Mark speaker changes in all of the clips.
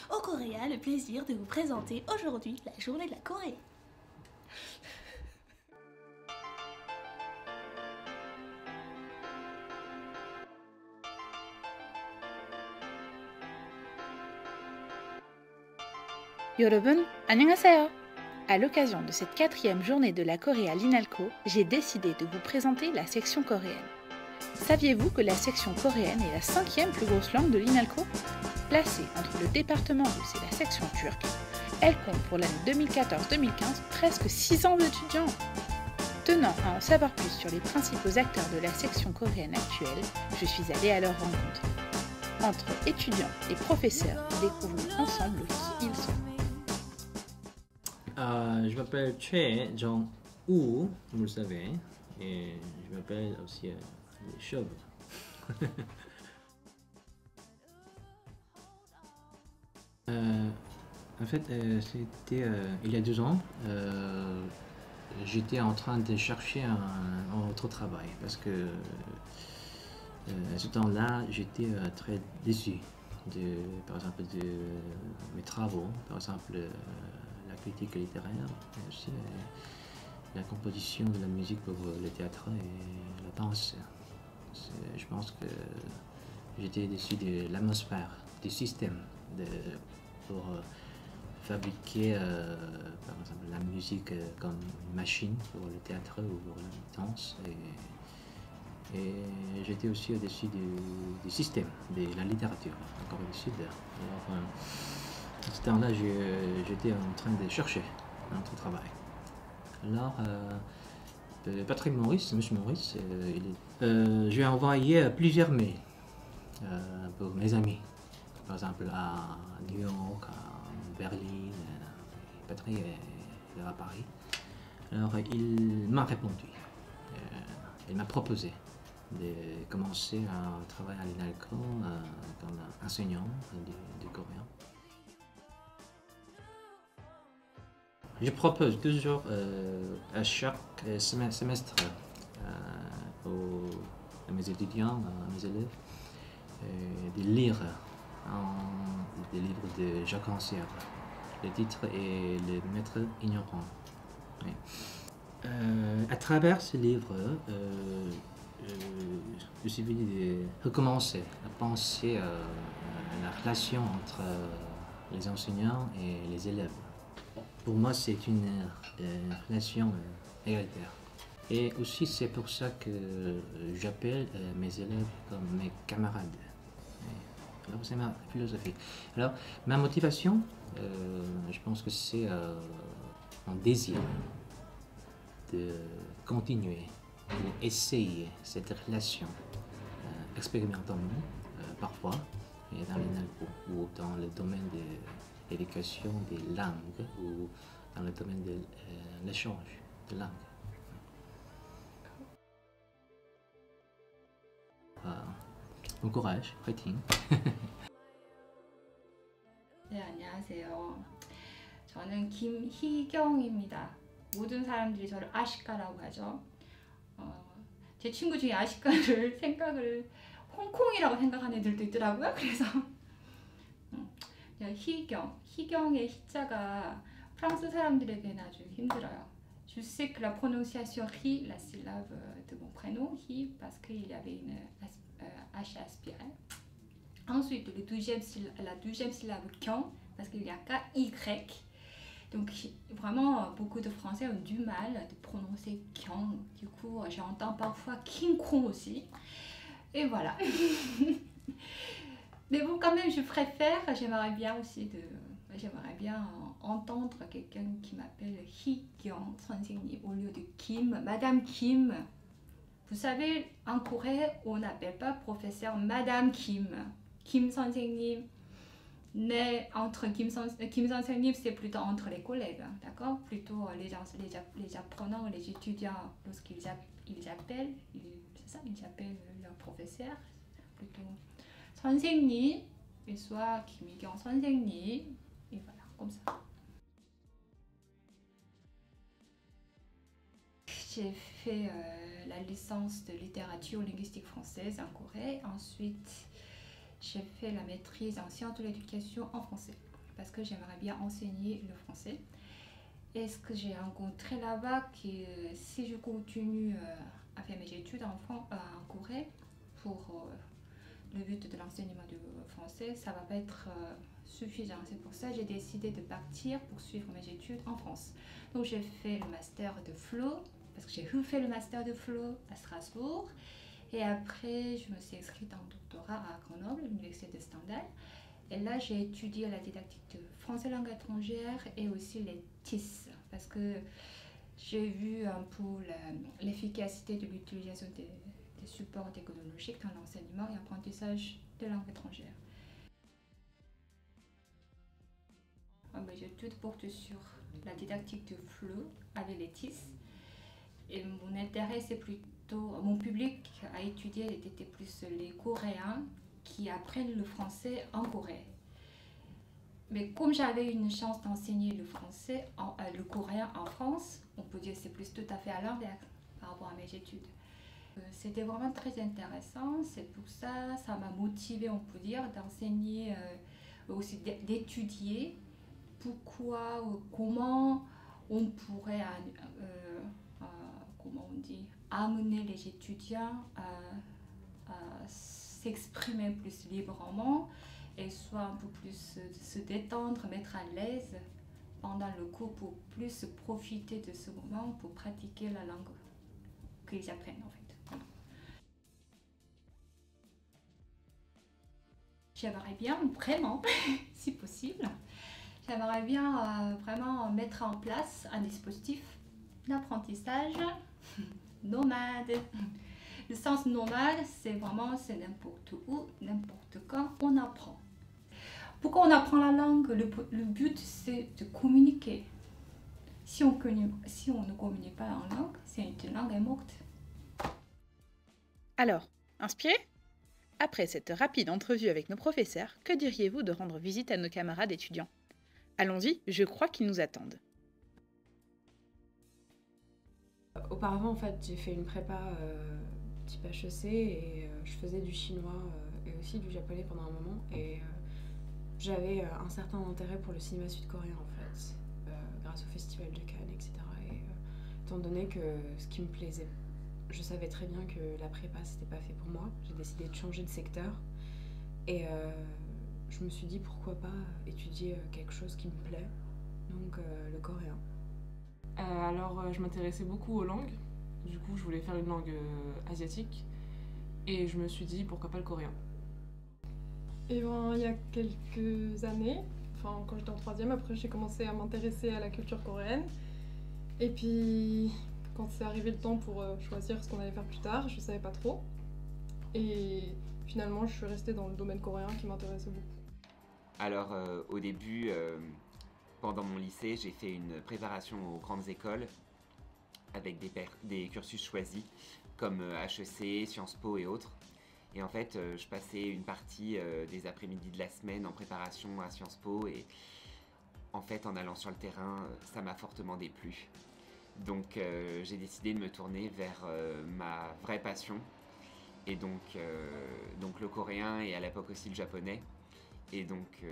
Speaker 1: Au Coréa, le plaisir de vous présenter aujourd'hui la journée de la Corée.
Speaker 2: 여러분, 안녕하세요. À l'occasion de cette 4e journée de la Corée à l'INALCO, j'ai décidé de vous présenter la section coréenne. Saviez-vous que la section coréenne est la 5e plus grosse langue de l'INALCO? Placée entre le département russe et la section turque, elle compte pour l'année 2014-2015 presque 600 étudiants. Tenant à en savoir plus sur les principaux acteurs de la section coréenne actuelle, je suis allée à leur rencontre. Entre étudiants et professeurs, découvrons ensemble qui ils sont.
Speaker 3: Je m'appelle Choi Jong-woo, vous le savez, et je m'appelle aussi les cheveux. En fait, c'était il y a 2 ans. J'étais en train de chercher un autre travail parce que à ce temps-là, j'étais très déçu par exemple, de mes travaux, par exemple la critique littéraire, mais aussi la composition de la musique pour le théâtre et la danse. Je pense que j'étais déçu de l'atmosphère, du système pour fabriquer par exemple la musique comme une machine pour le théâtre ou pour la danse. Et j'étais aussi au-dessus du système, de la littérature, en Corée du Sud. Alors, à ce temps-là, j'étais en train de chercher un autre travail. Alors, Patrick Maurice, M. Maurice, je lui ai envoyé plusieurs mails pour mes amis. Par exemple, à New York, à Berlin, Patrick est à Paris. Alors, il m'a répondu. Il m'a proposé de commencer à travailler à l'INALCO comme enseignant du coréen. Je propose toujours à chaque semestre à mes étudiants, à mes élèves, de lire des livres de Jacques Rancière. Le titre est Le Maître ignorant. Oui. À travers ce livre, je suis venu de recommencer à penser la relation entre les enseignants et les élèves. Pour moi, c'est une relation égalitaire. Et aussi, c'est pour ça que j'appelle mes élèves comme mes camarades. Alors, c'est ma philosophie. Alors, ma motivation, je pense que c'est mon désir de continuer, d'essayer cette relation expérimentalement, parfois, et dans l'INALCO, ou dans le domaine de l'éducation des langues, ou dans le domaine de l'échange de langues. Bon courage, fighting.
Speaker 4: 네, 안녕하세요. 저는 김희경입니다. 모든 사람들이 저를 아시카라고 하죠. 제 친구 중에 아시카를 홍콩이라고 생각하는 애들도 있더라고요. 그래서 희경의 희자가 프랑스 사람들에게는 아주 힘들어요. Je sais que la prononciation ri, la syllabe de mon prénom, hi, parce qu'il y avait une H aspirée. Ensuite, la 12e syllabe kyang, parce qu'il y a K-Y. Donc vraiment, beaucoup de Français ont du mal de prononcer kyang. Du coup, j'entends parfois king kong aussi. Et voilà. Mais bon, quand même, je préfère, j'aimerais bien entendre quelqu'un qui m'appelle Hee-kyung 선생님 au lieu de Kim, Madame Kim. Vous savez, en Corée, on n'appelle pas professeur Madame Kim. Kim 선생님. Mais entre Kim 선생님, c'est plutôt entre les collègues, d'accord? Plutôt les apprenants, les étudiants, lorsqu'ils appellent, c'est ça, ils appellent leur professeur, plutôt 선생님, et soit 김희경 선생님, et voilà, comme ça. J'ai fait la licence de littérature linguistique française en Corée. Ensuite, j'ai fait la maîtrise en sciences de l'éducation en français parce que j'aimerais bien enseigner le français. Et ce que j'ai rencontré là-bas, que si je continue à faire mes études en Corée pour le but de l'enseignement du français, ça va pas être suffisant. C'est pour ça que j'ai décidé de partir pour suivre mes études en France. Donc j'ai fait le master de FLO, parce que j'ai refait le master de FLO à Strasbourg. Et après, je me suis inscrite en doctorat à Grenoble, l'université de Stendhal. Et là, j'ai étudié la didactique de français langue étrangère et aussi les TIS, parce que j'ai vu un peu l'efficacité de l'utilisation des supports technologiques dans l'enseignement et l'apprentissage de langue étrangère. Mes études portent sur la didactique de FLO avec les TIS. Et mon intérêt, c'est plutôt, mon public à étudier était plus les Coréens qui apprennent le français en Corée. Mais comme j'avais une chance d'enseigner le français, le coréen en France, on peut dire que c'est plus tout à fait à l'inverse par rapport à mes études. C'était vraiment très intéressant, c'est pour ça, ça m'a motivée, on peut dire, d'enseigner, aussi d'étudier pourquoi, comment on pourrait, comment on dit, amener les étudiants à s'exprimer plus librement et soit un peu plus se détendre, mettre à l'aise pendant le cours pour plus profiter de ce moment pour pratiquer la langue qu'ils apprennent en fait. Voilà. J'aimerais bien vraiment, si possible, j'aimerais bien vraiment mettre en place un dispositif d'apprentissage nomade. Le sens nomade, c'est vraiment c'est n'importe où, n'importe quand on apprend. Pourquoi on apprend la langue? Le but, c'est de communiquer. Si on ne communique pas en langue, c'est une langue morte.
Speaker 2: Alors, inspiré? Après cette rapide entrevue avec nos professeurs, que diriez-vous de rendre visite à nos camarades étudiants? Allons-y, je crois qu'ils nous attendent.
Speaker 5: Auparavant, en fait, j'ai fait une prépa type HEC et je faisais du chinois et aussi du japonais pendant un moment. Et j'avais un certain intérêt pour le cinéma sud-coréen, en fait, grâce au festival de Cannes, etc. Et étant donné que ce qui me plaisait, je savais très bien que la prépa, c'était pas fait pour moi. J'ai décidé de changer de secteur et je me suis dit pourquoi pas étudier quelque chose qui me plaît, donc le coréen.
Speaker 6: Alors, je m'intéressais beaucoup aux langues. Du coup, je voulais faire une langue asiatique. Et je me suis dit, pourquoi pas le coréen?
Speaker 7: Et ben, il y a quelques années, enfin quand j'étais en 3e, après j'ai commencé à m'intéresser à la culture coréenne. Et puis, quand c'est arrivé le temps pour choisir ce qu'on allait faire plus tard, je savais pas trop. Et finalement, je suis restée dans le domaine coréen qui m'intéressait beaucoup.
Speaker 8: Alors, au début, pendant mon lycée, j'ai fait une préparation aux grandes écoles avec des cursus choisis comme HEC, Sciences Po et autres. Et en fait, je passais une partie des après-midi de la semaine en préparation à Sciences Po et en fait, en allant sur le terrain, ça m'a fortement déplu. Donc, j'ai décidé de me tourner vers ma vraie passion et donc le coréen et à l'époque aussi le japonais. Et donc,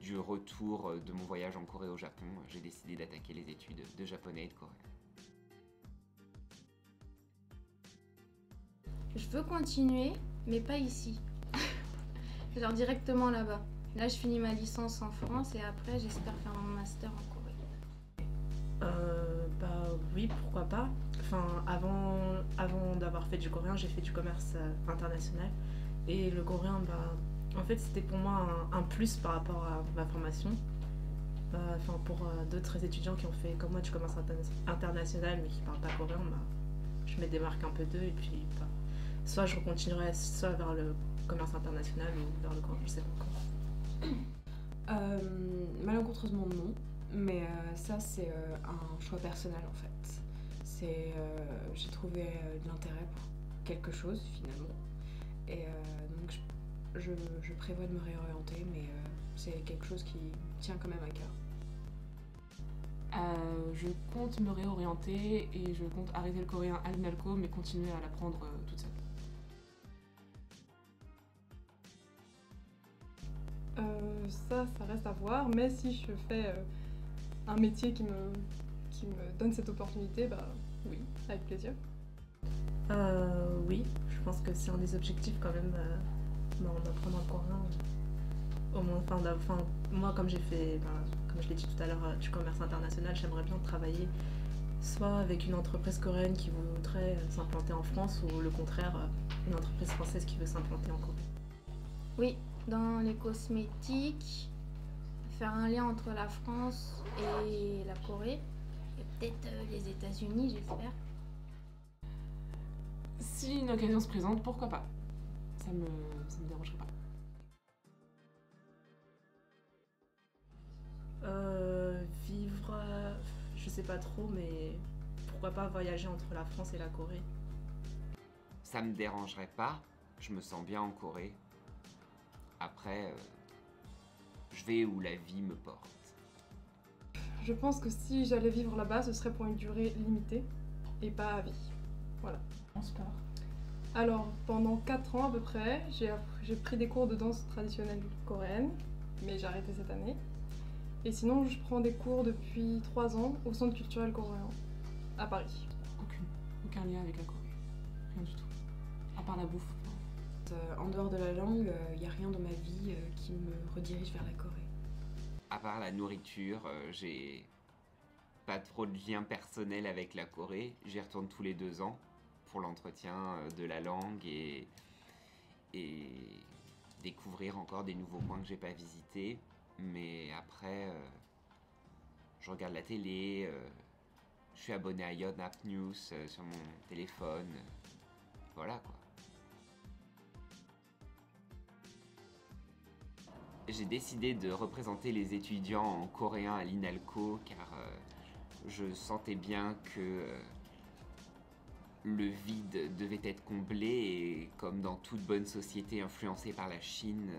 Speaker 8: du retour de mon voyage en Corée au Japon, j'ai décidé d'attaquer les études de japonais et de coréen.
Speaker 9: Je veux continuer, mais pas ici. Genre directement là-bas. Là, je finis ma licence en France et après, j'espère faire mon master en Corée.
Speaker 5: Bah oui, pourquoi pas. Enfin, avant d'avoir fait du coréen, j'ai fait du commerce international. Et le coréen, bah, en fait, c'était pour moi un plus par rapport à ma formation. Enfin, pour d'autres étudiants qui ont fait comme moi du commerce international mais qui ne parlent pas coréen, bah, je me démarque un peu d'eux et puis bah, soit je continuerai soit vers le commerce international ou vers le coréen, je sais pas encore. Malencontreusement non, mais ça c'est un choix personnel en fait. J'ai trouvé de l'intérêt pour quelque chose finalement et donc je prévois de me réorienter, mais c'est quelque chose qui tient quand même à cœur.
Speaker 6: Je compte me réorienter et je compte arrêter le coréen à l'INALCO mais continuer à l'apprendre toute seule.
Speaker 7: ça reste à voir. Mais si je fais un métier qui me donne cette opportunité, bah oui, avec plaisir.
Speaker 5: Oui, je pense que c'est un des objectifs quand même d'apprendre le coréen. Au moins, moi, comme j'ai fait, comme je l'ai dit tout à l'heure, du commerce international, j'aimerais bien travailler soit avec une entreprise coréenne qui voudrait s'implanter en France ou le contraire, une entreprise française qui veut s'implanter en Corée.
Speaker 9: Oui, dans les cosmétiques, faire un lien entre la France et la Corée, et peut-être les États-Unis, j'espère.
Speaker 6: Si une occasion se présente, pourquoi pas? Ça me dérangerait pas.
Speaker 5: Vivre, je sais pas trop, mais pourquoi pas voyager entre la France et la Corée?
Speaker 8: Ça me dérangerait pas, je me sens bien en Corée. Après, je vais où la vie me porte.
Speaker 7: Je pense que si j'allais vivre là-bas, ce serait pour une durée limitée et pas à vie. Voilà.
Speaker 2: En sport.
Speaker 7: Alors, pendant 4 ans à peu près, j'ai pris des cours de danse traditionnelle coréenne, mais j'ai arrêté cette année. Et sinon, je prends des cours depuis 3 ans au Centre culturel coréen, à Paris.
Speaker 6: Aucun lien avec la Corée. Rien du tout. À part la bouffe.
Speaker 10: En dehors de la langue, il n'y a rien dans ma vie qui me redirige vers la Corée.
Speaker 8: À part la nourriture, j'ai pas trop de lien personnel avec la Corée. J'y retourne tous les 2 ans pour l'entretien de la langue et découvrir encore des nouveaux coins que j'ai pas visités. Mais après, je regarde la télé, je suis abonné à Yonhap News sur mon téléphone. Voilà quoi. J'ai décidé de représenter les étudiants en coréen à l'INALCO car je sentais bien que le vide devait être comblé et comme dans toute bonne société influencée par la Chine,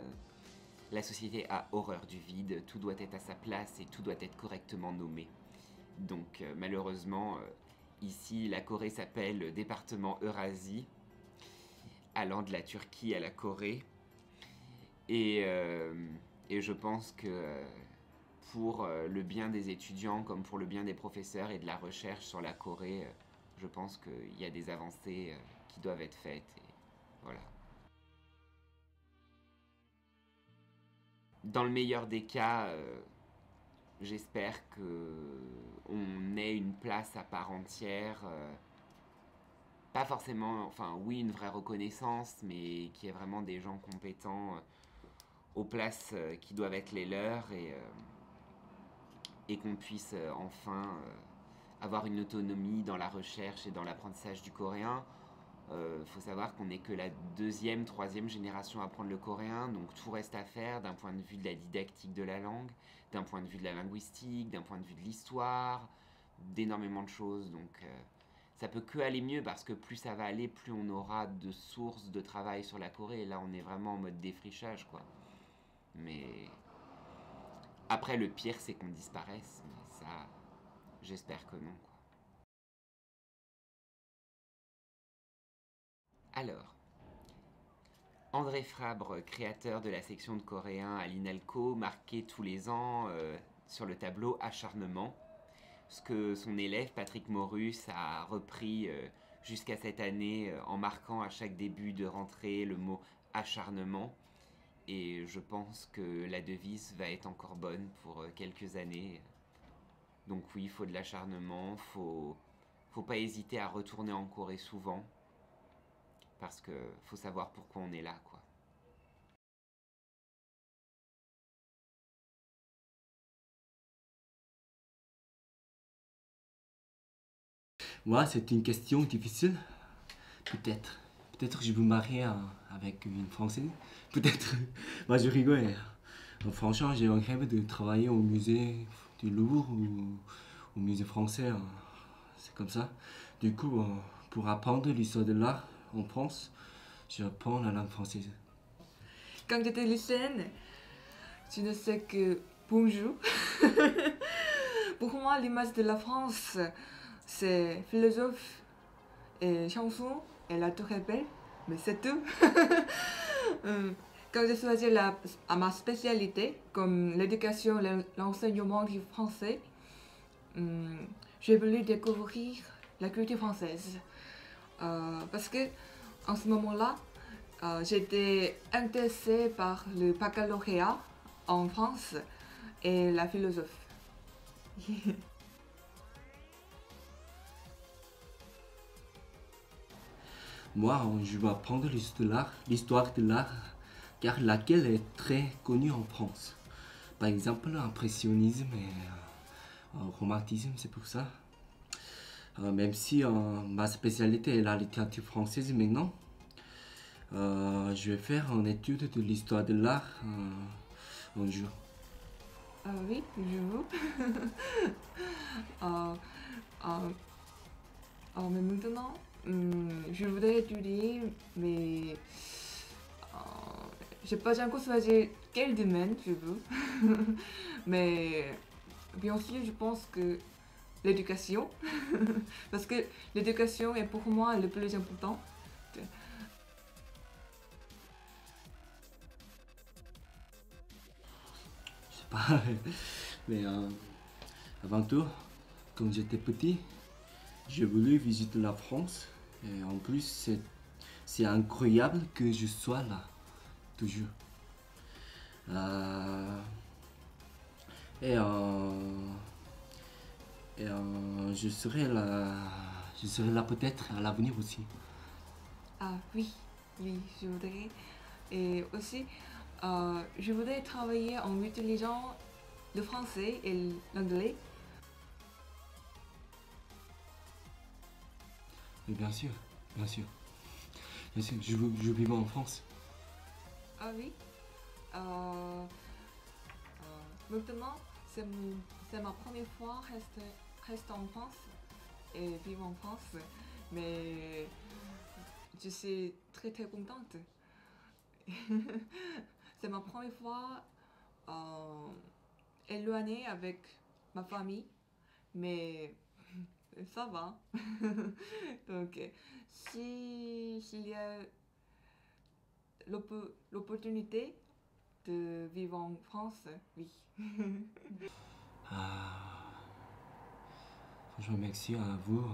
Speaker 8: la société a horreur du vide, tout doit être à sa place et tout doit être correctement nommé. Donc malheureusement, ici la Corée s'appelle département Eurasie, allant de la Turquie à la Corée. Et je pense que pour le bien des étudiants comme pour le bien des professeurs et de la recherche sur la Corée, je pense qu'il y a des avancées qui doivent être faites. Et voilà. Dans le meilleur des cas, j'espère qu'on ait une place à part entière. Pas forcément, enfin oui, une vraie reconnaissance, mais qu'il y ait vraiment des gens compétents aux places qui doivent être les leurs et qu'on puisse enfin avoir une autonomie dans la recherche et dans l'apprentissage du coréen. Faut savoir qu'on n'est que la 2e, 3e génération à apprendre le coréen, donc tout reste à faire d'un point de vue de la didactique de la langue, d'un point de vue de la linguistique, d'un point de vue de l'histoire, d'énormément de choses. Donc ça peut que aller mieux parce que plus ça va aller, plus on aura de sources de travail sur la Corée. Et là, on est vraiment en mode défrichage, quoi. Mais après, le pire, c'est qu'on disparaisse. Mais ça, j'espère que non, quoi. Alors, André Fabre, créateur de la section de coréen à l'INALCO, marquait tous les ans sur le tableau acharnement, ce que son élève Patrick Morus a repris jusqu'à cette année en marquant à chaque début de rentrée le mot acharnement. Et je pense que la devise va être encore bonne pour quelques années. Donc oui, il faut de l'acharnement, faut pas hésiter à retourner en Corée souvent. Parce que faut savoir pourquoi on est là, quoi.
Speaker 11: Moi, c'est une question difficile. Peut-être je vais me marier avec une Française. Peut-être. Moi, je rigole. Franchement, j'ai un rêve de travailler au musée du Louvre ou au musée français. C'est comme ça. Du coup, pour apprendre l'histoire de l'art en France, je apprends la langue française.
Speaker 12: Quand j'étais lycéenne, je ne sais que bonjour. Pour moi, l'image de la France, c'est philosophe et chanson et la Tour Eiffel, mais c'est tout. quand j'ai choisi ma spécialité, comme l'éducation, l'enseignement du français, j'ai voulu découvrir la culture française. Parce que en ce moment-là, j'étais intéressée par le baccalauréat en France et la philosophie.
Speaker 11: Moi, je vais apprendre l'histoire de l'art, car laquelle est très connue en France. Par exemple, l'impressionnisme et le romantisme, c'est pour ça. Même si ma spécialité est la littérature française maintenant, je vais faire une étude de l'histoire de l'art un jour.
Speaker 12: Oui, je veux. Mais maintenant, je voudrais étudier, mais je n'ai pas encore choisi quel domaine je veux. Mais bien sûr, je pense que l'éducation, parce que l'éducation est pour moi le plus important.
Speaker 11: Je sais pas, mais avant tout, quand j'étais petit, j'ai voulu visiter la France. Et en plus, c'est incroyable que je sois là, toujours. Je serai là peut-être à l'avenir aussi.
Speaker 12: Ah oui, je voudrais. Et aussi, je voudrais travailler en utilisant le français et l'anglais.
Speaker 11: Mais bien sûr, bien sûr. Bien sûr, je vis en France.
Speaker 12: Ah oui. Maintenant, c'est ma première fois rester en France et vivre en France. Mais je suis très très contente. C'est ma première fois éloignée avec ma famille. Mais ça va. Donc, s'il y a l'opportunité de vivre en France, oui.
Speaker 11: Franchement, merci à vous.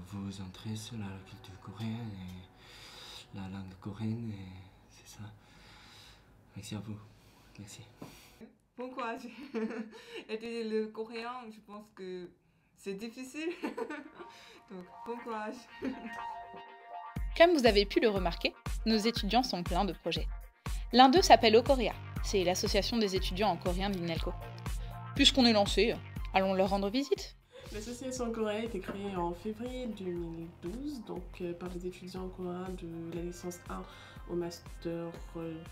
Speaker 11: Vous intéressez à la culture coréenne et la langue coréenne, et c'est ça. Merci à vous. Merci.
Speaker 12: Bon courage. Étudier le coréen, je pense que c'est difficile. Donc, bon courage.
Speaker 2: Comme vous avez pu le remarquer, nos étudiants sont pleins de projets. L'un d'eux s'appelle Okorea, c'est l'association des étudiants en coréen de l'INALCO. Puisqu'on est lancé, allons leur rendre visite.
Speaker 6: L'association Coréa a été créée en février 2012, donc par les étudiants coréens de la licence 1 au master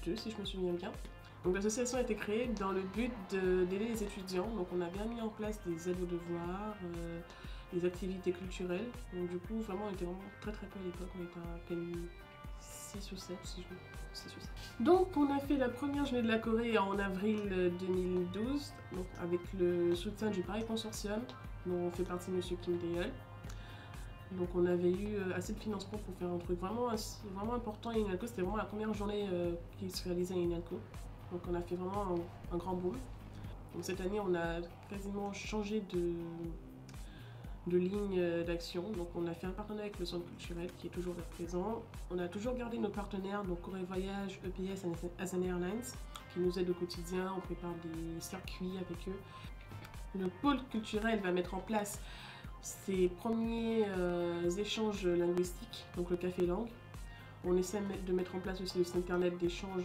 Speaker 6: 2, si je me souviens bien. Donc l'association a été créée dans le but d'aider les étudiants. Donc on a bien mis en place des aides aux devoirs, des activités culturelles. Donc du coup, vraiment, on était vraiment très très peu à l'époque. On était à peine 6 ou 7, si je me... 6 ou 7. Donc on a fait la première journée de la Corée en avril 2012, donc avec le soutien du Paris Consortium, dont fait partie M. Kim Dae-yeol. Donc on avait eu assez de financement pour faire un truc vraiment important à INALCO. C'était vraiment la première journée qui se réalisait à INALCO. Donc on a fait vraiment un grand boom. Donc cette année on a quasiment changé de ligne d'action. Donc on a fait un partenariat avec le centre culturel qui est toujours présent. On a toujours gardé nos partenaires, donc Corée Voyage, EPS, Asan Airlines, qui nous aident au quotidien. On prépare des circuits avec eux. Le pôle culturel va mettre en place ses premiers échanges linguistiques, donc le Café Langue. On essaie de mettre en place aussi le site internet d'échange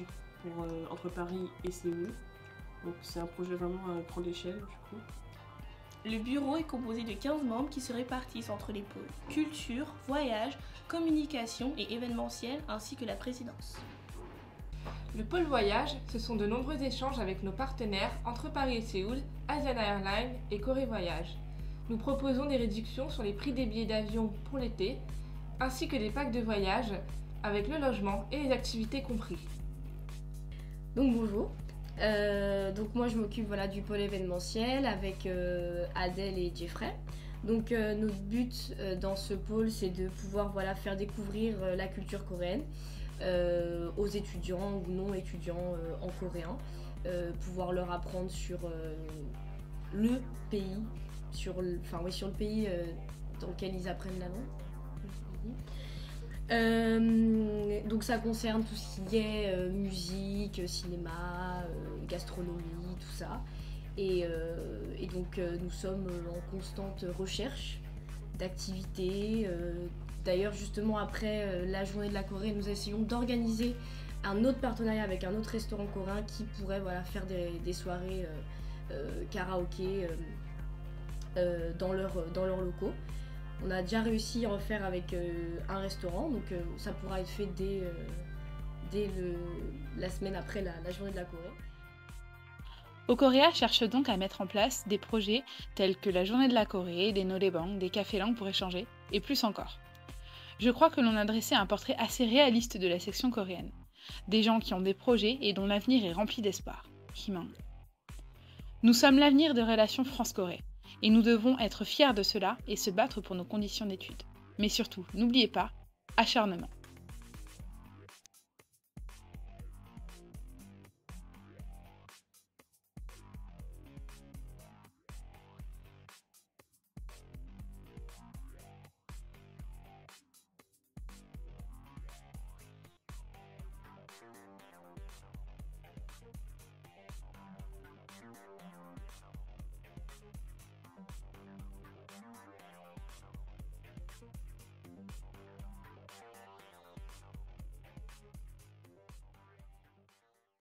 Speaker 6: entre Paris et Séoul. Donc c'est un projet vraiment à grande échelle du coup.
Speaker 1: Le bureau est composé de 15 membres qui se répartissent entre les pôles culture, voyage, communication et événementiel, ainsi que la présidence.
Speaker 13: Le pôle voyage, ce sont de nombreux échanges avec nos partenaires entre Paris et Séoul, Asiana Airlines et Corée Voyage. Nous proposons des réductions sur les prix des billets d'avion pour l'été, ainsi que des packs de voyage avec le logement et les activités compris.
Speaker 14: Donc bonjour. Donc moi je m'occupe du pôle événementiel avec Adèle et Jeffrey. Donc notre but dans ce pôle c'est de pouvoir faire découvrir la culture coréenne, aux étudiants ou non étudiants en coréen, pouvoir leur apprendre sur le pays, sur le pays dans lequel ils apprennent la langue. Donc ça concerne tout ce qui est musique, cinéma, gastronomie, tout ça. Et donc nous sommes en constante recherche d'activités. D'ailleurs justement après la journée de la Corée, nous essayons d'organiser un autre partenariat avec un autre restaurant coréen qui pourrait faire des soirées karaoké dans leurs locaux. On a déjà réussi à en faire avec un restaurant, donc ça pourra être fait dès la semaine après la journée de la Corée.
Speaker 2: Okorea cherche donc à mettre en place des projets tels que la journée de la Corée, des noraebang, des cafés langues pour échanger, et plus encore. Je crois que l'on a dressé un portrait assez réaliste de la section coréenne. Des gens qui ont des projets et dont l'avenir est rempli d'espoir. Himang. Nous sommes l'avenir de relations France-Corée, et nous devons être fiers de cela et se battre pour nos conditions d'études. Mais surtout, n'oubliez pas, acharnement.